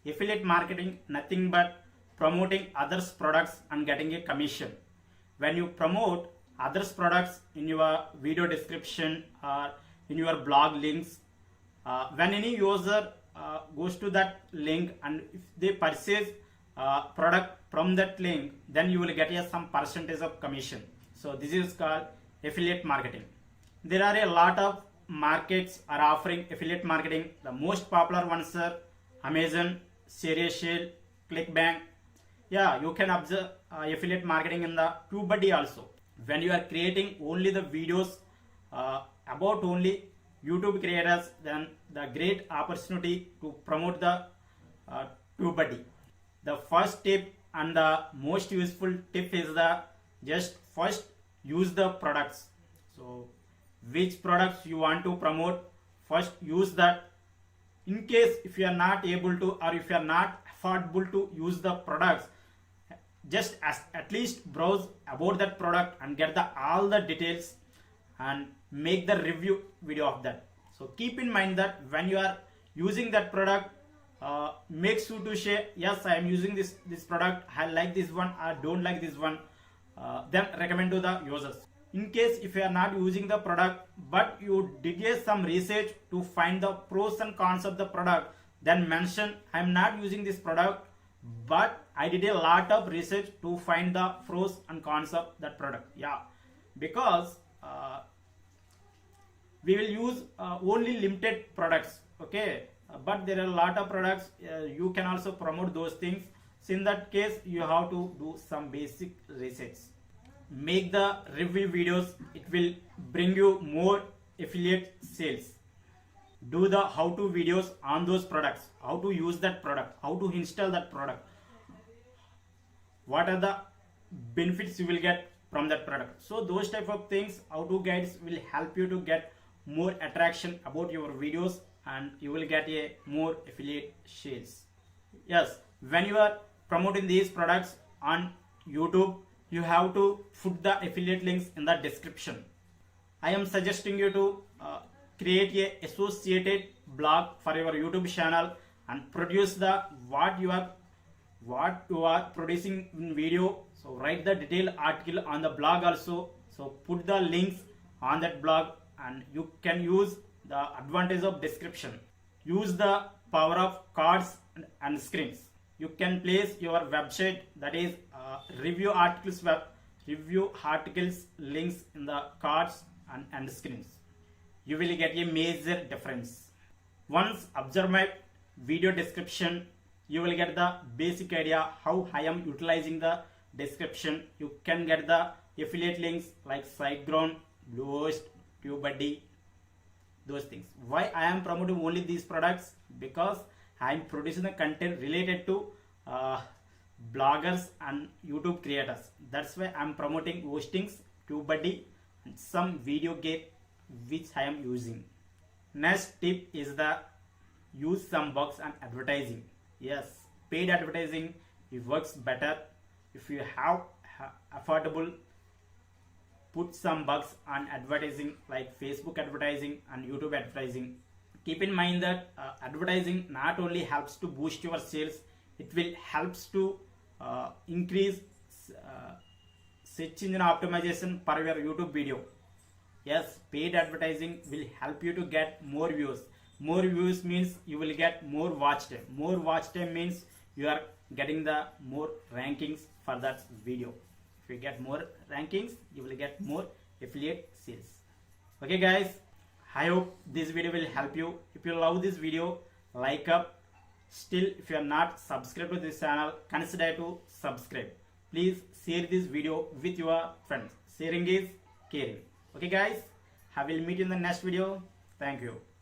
Affiliate marketing nothing but promoting others products and getting a commission. When you promote others products in your video description or in your blog links, when any user goes to that link and if they purchase product from that link, then you will get some percentage of commission. So this is called affiliate marketing. There are a lot of markets are offering affiliate marketing. The most popular ones are Amazon, Serial, Clickbank. Yeah, you can observe affiliate marketing in the TubeBuddy also. When you are creating only the videos about only YouTube creators, then the great opportunity to promote the TubeBuddy. The first tip and the most useful tip is the just first use the products. So which products you want to promote, first use that. In case if you are not able to or if you are not affordable to use the products, just at least browse about that product and get all the details and make the review video of that. So keep in mind that when you are using that product, make sure to share, yes, I am using this product, I like this one, I don't like this one, then recommend to the users. In case if you are not using the product but you did some research to find the pros and cons of the product, then mention I am not using this product but I did a lot of research to find the pros and cons of that product. Yeah, because we will use only limited products, okay, but there are a lot of products, you can also promote those things. So in that case you have to do some basic research. Make the review videos, it will bring you more affiliate sales. Do the how-to videos on those products, how to use that product, how to install that product, what are the benefits you will get from that product. So those type of things, how-to guides will help you to get more attraction about your videos and you will get a more affiliate sales. Yes, when you are promoting these products on YouTube, you have to put the affiliate links in the description. I am suggesting you to create a associated blog for your YouTube channel and produce the what you are producing in video. So write the detailed article on the blog also. So put the links on that blog and you can use the advantage of description. Use the power of cards and screens. You can place your website, that is review articles links in the cards and screens. You will get a major difference. Once observe my video description, you will get the basic idea how I am utilizing the description. You can get the affiliate links like SiteGround, Bluehost, TubeBuddy, those things. Why I am promoting only these products? Because I am producing the content related to bloggers and YouTube creators. That's why I am promoting hostings, TubeBuddy, and some video game which I am using. Next tip is the use some bugs and advertising. Yes, paid advertising, it works better. If you have affordable, put some bugs on advertising like Facebook advertising and YouTube advertising. Keep in mind that advertising not only helps to boost your sales, it will helps to increase search engine optimization per your YouTube video. Yes, paid advertising will help you to get more views. More views means you will get more watch time. More watch time means you are getting the more rankings for that video. If you get more rankings, you will get more affiliate sales. Okay guys, I hope this video will help you. If you love this video, like up. Still, if you are not subscribed to this channel, consider to subscribe. Please share this video with your friends. Sharing is caring. Okay guys, I will meet you in the next video. Thank you.